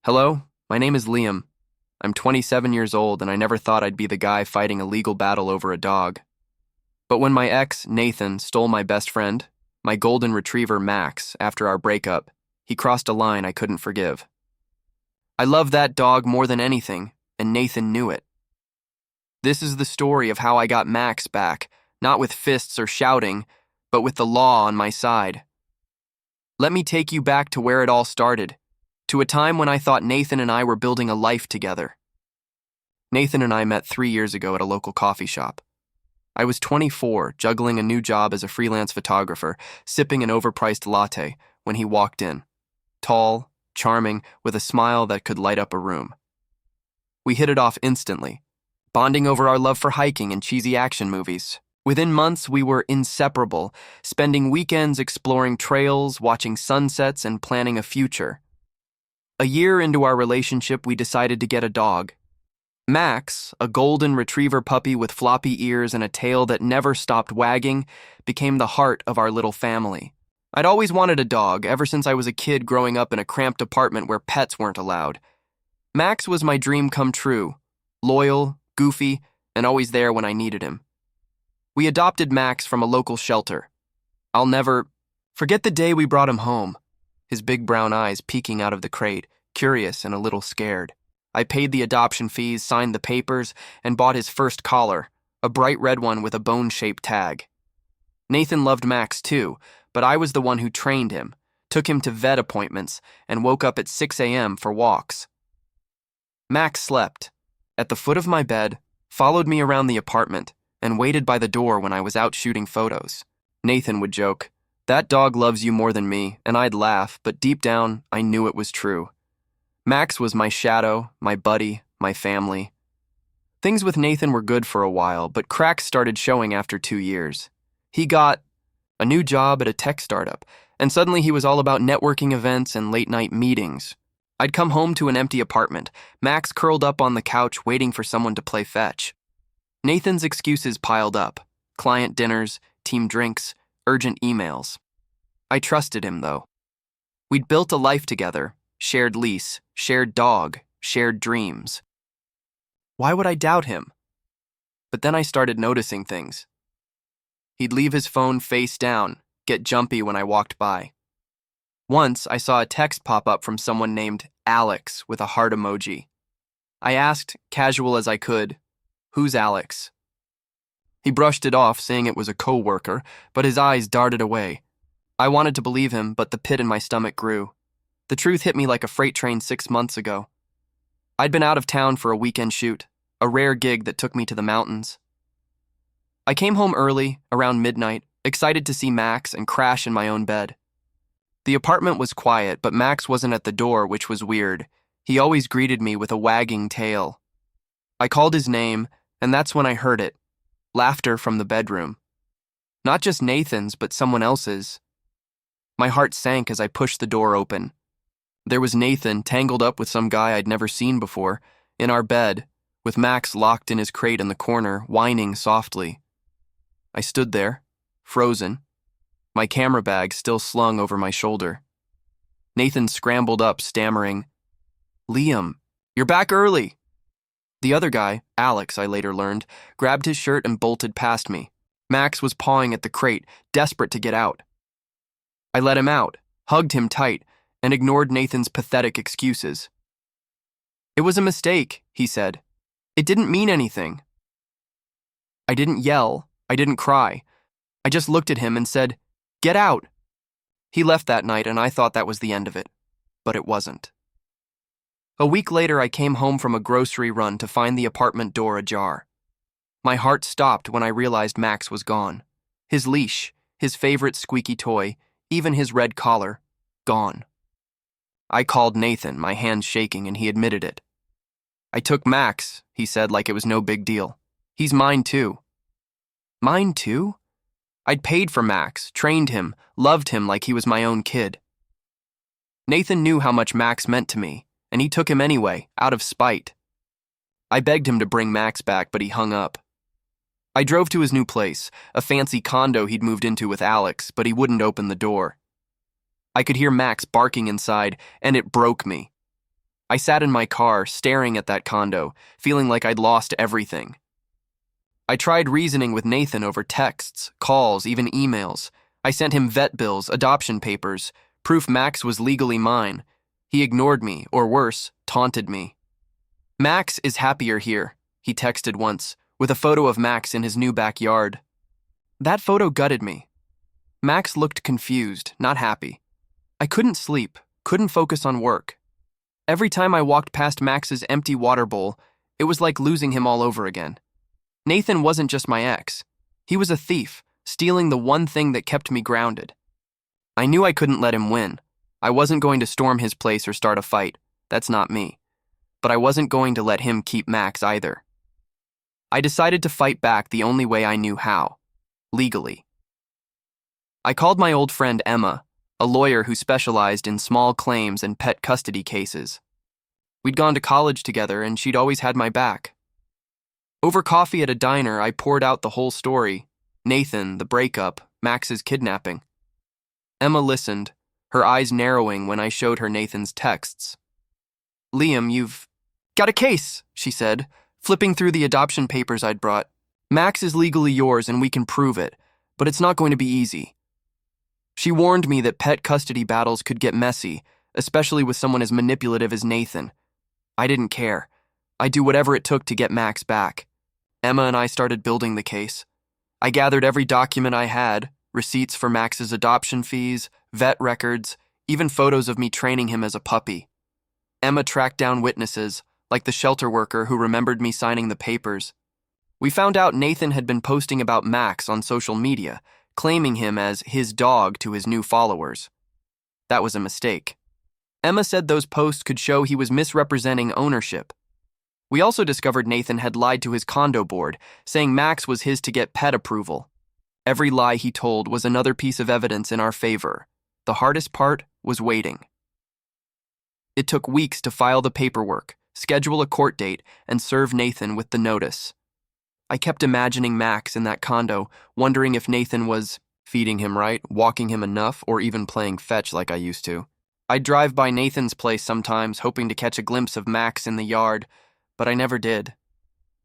Hello, my name is Liam. I'm 27 years old and I never thought I'd be the guy fighting a legal battle over a dog. But when my ex, Nathan, stole my best friend, my golden retriever Max, after our breakup, he crossed a line I couldn't forgive. I love that dog more than anything, and Nathan knew it. This is the story of how I got Max back, not with fists or shouting, but with the law on my side. Let me take you back to where it all started, to a time when I thought Nathan and I were building a life together. Nathan and I met 3 years ago at a local coffee shop. I was 24, juggling a new job as a freelance photographer, sipping an overpriced latte, when he walked in. Tall, charming, with a smile that could light up a room. We hit it off instantly, bonding over our love for hiking and cheesy action movies. Within months, we were inseparable, spending weekends exploring trails, watching sunsets, and planning a future. A year into our relationship, we decided to get a dog. Max, a golden retriever puppy with floppy ears and a tail that never stopped wagging, became the heart of our little family. I'd always wanted a dog, ever since I was a kid growing up in a cramped apartment where pets weren't allowed. Max was my dream come true, loyal, goofy, and always there when I needed him. We adopted Max from a local shelter. I'll never forget the day we brought him home, his big brown eyes peeking out of the crate, curious and a little scared. I paid the adoption fees, signed the papers, and bought his first collar, a bright red one with a bone-shaped tag. Nathan loved Max too, but I was the one who trained him, took him to vet appointments, and woke up at 6 a.m. for walks. Max slept at the foot of my bed, followed me around the apartment, and waited by the door when I was out shooting photos. Nathan would joke, "That dog loves you more than me," and I'd laugh, but deep down, I knew it was true. Max was my shadow, my buddy, my family. Things with Nathan were good for a while, but cracks started showing after 2 years. He got a new job at a tech startup, and suddenly he was all about networking events and late-night meetings. I'd come home to an empty apartment, Max curled up on the couch waiting for someone to play fetch. Nathan's excuses piled up: client dinners, team drinks, urgent emails. I trusted him, though. We'd built a life together, shared lease, shared dog, shared dreams. Why would I doubt him? But then I started noticing things. He'd leave his phone face down, get jumpy when I walked by. Once, I saw a text pop up from someone named Alex with a heart emoji. I asked, casual as I could, "Who's Alex?" He brushed it off, saying it was a co-worker, but his eyes darted away. I wanted to believe him, but the pit in my stomach grew. The truth hit me like a freight train 6 months ago. I'd been out of town for a weekend shoot, a rare gig that took me to the mountains. I came home early, around midnight, excited to see Max and crash in my own bed. The apartment was quiet, but Max wasn't at the door, which was weird. He always greeted me with a wagging tail. I called his name, and that's when I heard it. Laughter from the bedroom. Not just Nathan's, but someone else's. My heart sank as I pushed the door open. There was Nathan, tangled up with some guy I'd never seen before, in our bed, with Max locked in his crate in the corner, whining softly. I stood there, frozen, my camera bag still slung over my shoulder. Nathan scrambled up, stammering, "Liam, you're back early." The other guy, Alex, I later learned, grabbed his shirt and bolted past me. Max was pawing at the crate, desperate to get out. I let him out, hugged him tight, and ignored Nathan's pathetic excuses. "It was a mistake," he said. "It didn't mean anything." I didn't yell, I didn't cry. I just looked at him and said, "Get out." He left that night and I thought that was the end of it, but it wasn't. A week later, I came home from a grocery run to find the apartment door ajar. My heart stopped when I realized Max was gone. His leash, his favorite squeaky toy, even his red collar, gone. I called Nathan, my hands shaking, and he admitted it. "I took Max," he said like it was no big deal. "He's mine too." Mine too? I'd paid for Max, trained him, loved him like he was my own kid. Nathan knew how much Max meant to me, and he took him anyway, out of spite. I begged him to bring Max back, but he hung up. I drove to his new place, a fancy condo he'd moved into with Alex, but he wouldn't open the door. I could hear Max barking inside, and it broke me. I sat in my car, staring at that condo, feeling like I'd lost everything. I tried reasoning with Nathan over texts, calls, even emails. I sent him vet bills, adoption papers, proof Max was legally mine. He ignored me, or worse, taunted me. "Max is happier here," he texted once, with a photo of Max in his new backyard. That photo gutted me. Max looked confused, not happy. I couldn't sleep, couldn't focus on work. Every time I walked past Max's empty water bowl, it was like losing him all over again. Nathan wasn't just my ex. He was a thief, stealing the one thing that kept me grounded. I knew I couldn't let him win. I wasn't going to storm his place or start a fight. That's not me. But I wasn't going to let him keep Max either. I decided to fight back the only way I knew how, legally. I called my old friend Emma, a lawyer who specialized in small claims and pet custody cases. We'd gone to college together and she'd always had my back. Over coffee at a diner, I poured out the whole story: Nathan, the breakup, Max's kidnapping. Emma listened, her eyes narrowing when I showed her Nathan's texts. "Liam, you've got a case," she said, flipping through the adoption papers I'd brought. "Max is legally yours and we can prove it, but it's not going to be easy." She warned me that pet custody battles could get messy, especially with someone as manipulative as Nathan. I didn't care. I'd do whatever it took to get Max back. Emma and I started building the case. I gathered every document I had: receipts for Max's adoption fees, vet records, even photos of me training him as a puppy. Emma tracked down witnesses, like the shelter worker who remembered me signing the papers. We found out Nathan had been posting about Max on social media, claiming him as his dog to his new followers. That was a mistake. Emma said those posts could show he was misrepresenting ownership. We also discovered Nathan had lied to his condo board, saying Max was his to get pet approval. Every lie he told was another piece of evidence in our favor. The hardest part was waiting. It took weeks to file the paperwork, schedule a court date, and serve Nathan with the notice. I kept imagining Max in that condo, wondering if Nathan was feeding him right, walking him enough, or even playing fetch like I used to. I'd drive by Nathan's place sometimes, hoping to catch a glimpse of Max in the yard, but I never did.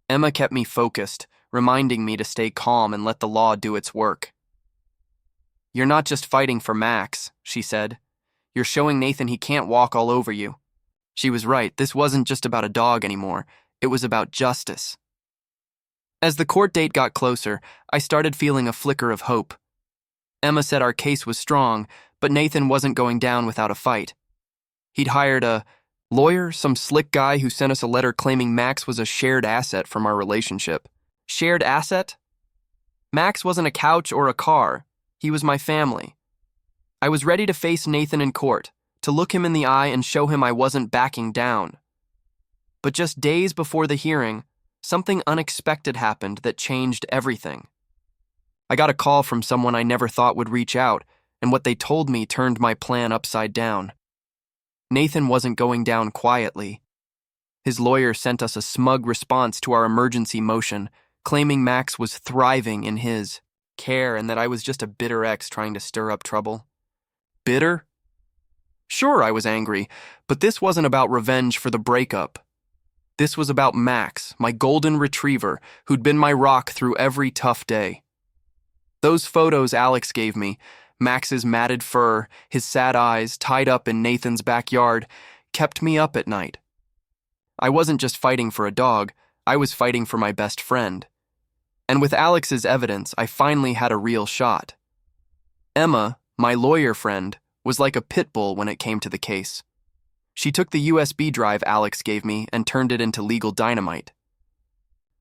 Emma kept me focused, reminding me to stay calm and let the law do its work. "You're not just fighting for Max," she said. "You're showing Nathan he can't walk all over you." She was right. This wasn't just about a dog anymore. It was about justice. As the court date got closer, I started feeling a flicker of hope. Emma said our case was strong, but Nathan wasn't going down without a fight. He'd hired a lawyer, some slick guy who sent us a letter claiming Max was a shared asset from our relationship. Shared asset? Max wasn't a couch or a car. He was my family. I was ready to face Nathan in court, to look him in the eye and show him I wasn't backing down. But just days before the hearing, something unexpected happened that changed everything. I got a call from someone I never thought would reach out, and what they told me turned my plan upside down. Nathan wasn't going down quietly. His lawyer sent us a smug response to our emergency motion, claiming Max was thriving in his care and that I was just a bitter ex trying to stir up trouble. Bitter? Sure, I was angry, but this wasn't about revenge for the breakup. This was about Max, my golden retriever, who'd been my rock through every tough day. Those photos Alex gave me, Max's matted fur, his sad eyes tied up in Nathan's backyard, kept me up at night. I wasn't just fighting for a dog, I was fighting for my best friend. And with Alex's evidence, I finally had a real shot. Emma, my lawyer friend, was like a pit bull when it came to the case. She took the USB drive Alex gave me and turned it into legal dynamite.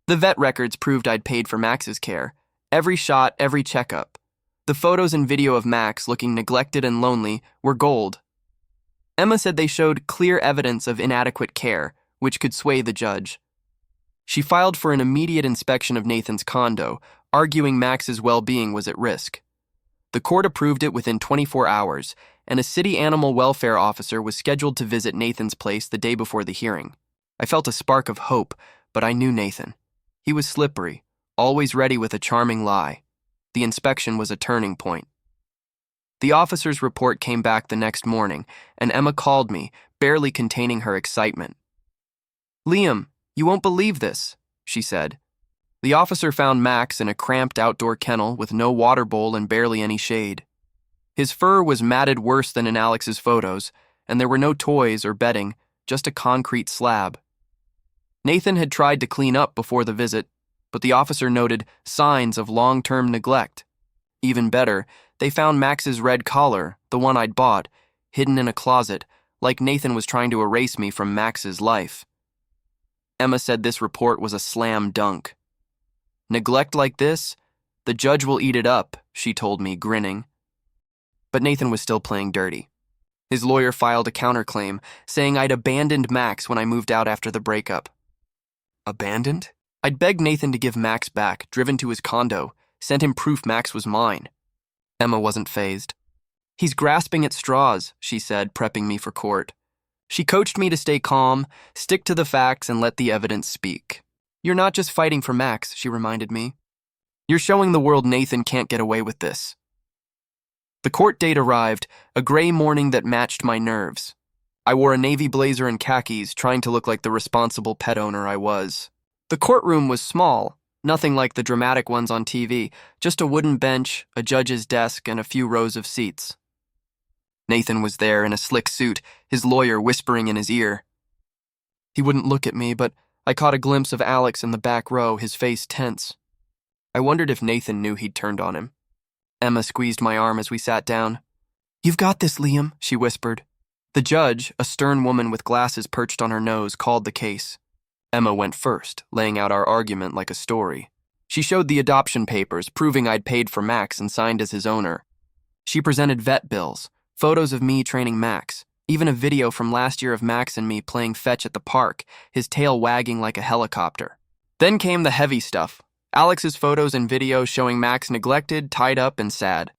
The vet records proved I'd paid for Max's care. Every shot, every checkup. The photos and video of Max looking neglected and lonely were gold. Emma said they showed clear evidence of inadequate care, which could sway the judge. She filed for an immediate inspection of Nathan's condo, arguing Max's well-being was at risk. The court approved it within 24 hours, and a city animal welfare officer was scheduled to visit Nathan's place the day before the hearing. I felt a spark of hope, but I knew Nathan. He was slippery, always ready with a charming lie. The inspection was a turning point. The officer's report came back the next morning, and Emma called me, barely containing her excitement. "Liam, you won't believe this," she said. The officer found Max in a cramped outdoor kennel with no water bowl and barely any shade. His fur was matted worse than in Alex's photos, and there were no toys or bedding, just a concrete slab. Nathan had tried to clean up before the visit, but the officer noted signs of long-term neglect. Even better, they found Max's red collar, the one I'd bought, hidden in a closet, like Nathan was trying to erase me from Max's life. Emma said this report was a slam dunk. "Neglect like this? The judge will eat it up," she told me, grinning. But Nathan was still playing dirty. His lawyer filed a counterclaim, saying I'd abandoned Max when I moved out after the breakup. Abandoned? I'd begged Nathan to give Max back, driven to his condo, sent him proof Max was mine. Emma wasn't fazed. "He's grasping at straws," she said, prepping me for court. She coached me to stay calm, stick to the facts, and let the evidence speak. "You're not just fighting for Max," she reminded me. "You're showing the world Nathan can't get away with this." The court date arrived, a gray morning that matched my nerves. I wore a navy blazer and khakis, trying to look like the responsible pet owner I was. The courtroom was small, nothing like the dramatic ones on TV, just a wooden bench, a judge's desk, and a few rows of seats. Nathan was there in a slick suit, his lawyer whispering in his ear. He wouldn't look at me, but I caught a glimpse of Alex in the back row, his face tense. I wondered if Nathan knew he'd turned on him. Emma squeezed my arm as we sat down. "You've got this, Liam," she whispered. The judge, a stern woman with glasses perched on her nose, called the case. Emma went first, laying out our argument like a story. She showed the adoption papers, proving I'd paid for Max and signed as his owner. She presented vet bills, photos of me training Max, even a video from last year of Max and me playing fetch at the park, his tail wagging like a helicopter. Then came the heavy stuff, Alex's photos and videos showing Max neglected, tied up, and sad.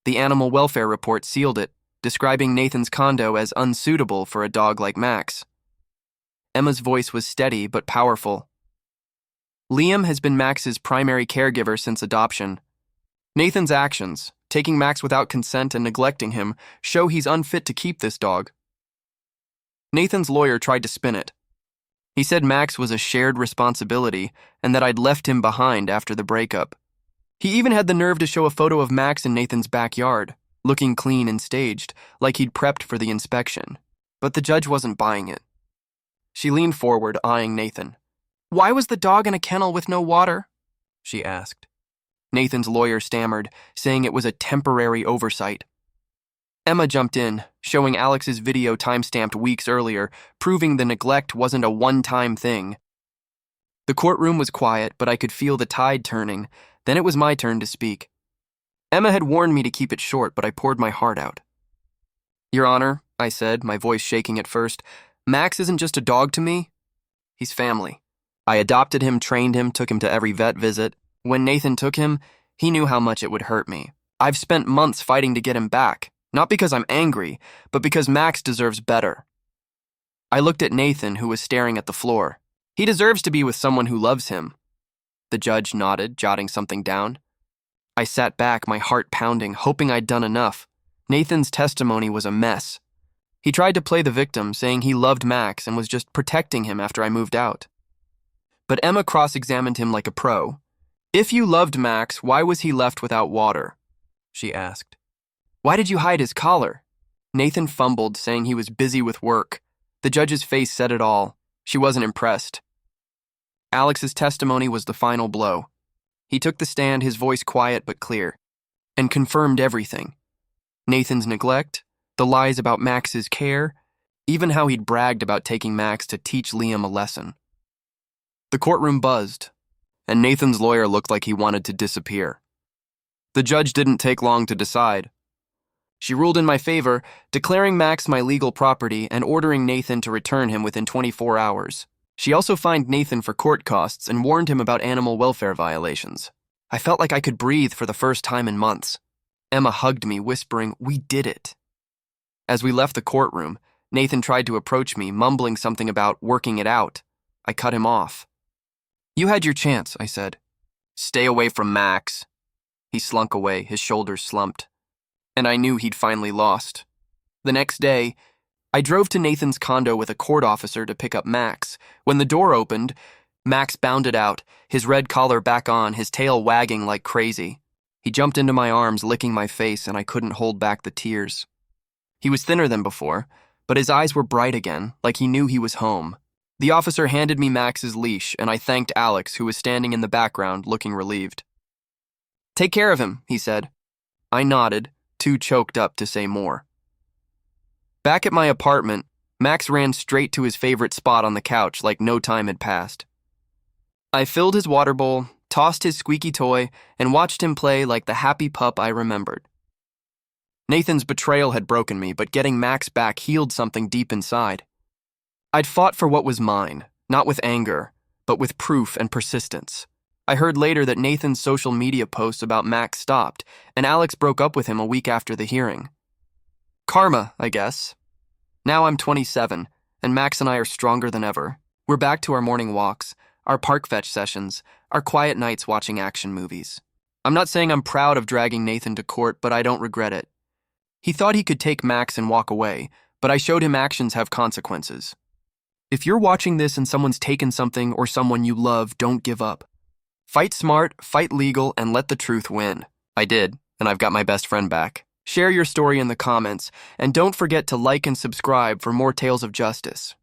The animal welfare report sealed it, describing Nathan's condo as unsuitable for a dog like Max. Emma's voice was steady but powerful. "Liam has been Max's primary caregiver since adoption. Nathan's actions, taking Max without consent and neglecting him, show he's unfit to keep this dog." Nathan's lawyer tried to spin it. He said Max was a shared responsibility and that I'd left him behind after the breakup. He even had the nerve to show a photo of Max in Nathan's backyard, looking clean and staged, like he'd prepped for the inspection. But the judge wasn't buying it. She leaned forward, eyeing Nathan. "Why was the dog in a kennel with no water?" she asked. Nathan's lawyer stammered, saying it was a temporary oversight. Emma jumped in, showing Alex's video timestamped weeks earlier, proving the neglect wasn't a one-time thing. The courtroom was quiet, but I could feel the tide turning. Then it was my turn to speak. Emma had warned me to keep it short, but I poured my heart out. "Your Honor," I said, my voice shaking at first, "Max isn't just a dog to me. He's family. I adopted him, trained him, took him to every vet visit. When Nathan took him, he knew how much it would hurt me. I've spent months fighting to get him back, not because I'm angry, but because Max deserves better." I looked at Nathan, who was staring at the floor. "He deserves to be with someone who loves him." The judge nodded, jotting something down. I sat back, my heart pounding, hoping I'd done enough. Nathan's testimony was a mess. He tried to play the victim, saying he loved Max and was just protecting him after I moved out. But Emma cross-examined him like a pro. "If you loved Max, why was he left without water?" she asked. "Why did you hide his collar?" Nathan fumbled, saying he was busy with work. The judge's face said it all. She wasn't impressed. Alex's testimony was the final blow. He took the stand, his voice quiet but clear, and confirmed everything. Nathan's neglect, the lies about Max's care, even how he'd bragged about taking Max to teach Liam a lesson. The courtroom buzzed, and Nathan's lawyer looked like he wanted to disappear. The judge didn't take long to decide. She ruled in my favor, declaring Max my legal property and ordering Nathan to return him within 24 hours. She also fined Nathan for court costs and warned him about animal welfare violations. I felt like I could breathe for the first time in months. Emma hugged me, whispering, "We did it." As we left the courtroom, Nathan tried to approach me, mumbling something about working it out. I cut him off. "You had your chance," I said. "Stay away from Max." He slunk away, his shoulders slumped. and I knew he'd finally lost. The next day, I drove to Nathan's condo with a court officer to pick up Max. When the door opened, Max bounded out, his red collar back on, his tail wagging like crazy. He jumped into my arms, licking my face, and I couldn't hold back the tears. He was thinner than before, but his eyes were bright again, like he knew he was home. The officer handed me Max's leash, and I thanked Alex, who was standing in the background, looking relieved. "Take care of him," he said. I nodded, too choked up to say more. Back at my apartment, Max ran straight to his favorite spot on the couch like no time had passed. I filled his water bowl, tossed his squeaky toy, and watched him play like the happy pup I remembered. Nathan's betrayal had broken me, but getting Max back healed something deep inside. I'd fought for what was mine, not with anger, but with proof and persistence. I heard later that Nathan's social media posts about Max stopped, and Alex broke up with him a week after the hearing. Karma, I guess. Now I'm 27, and Max and I are stronger than ever. We're back to our morning walks, our park fetch sessions, our quiet nights watching action movies. I'm not saying I'm proud of dragging Nathan to court, but I don't regret it. He thought he could take Max and walk away, but I showed him actions have consequences. If you're watching this and someone's taken something or someone you love, don't give up. Fight smart, fight legal, and let the truth win. I did, and I've got my best friend back. Share your story in the comments, and don't forget to like and subscribe for more tales of justice.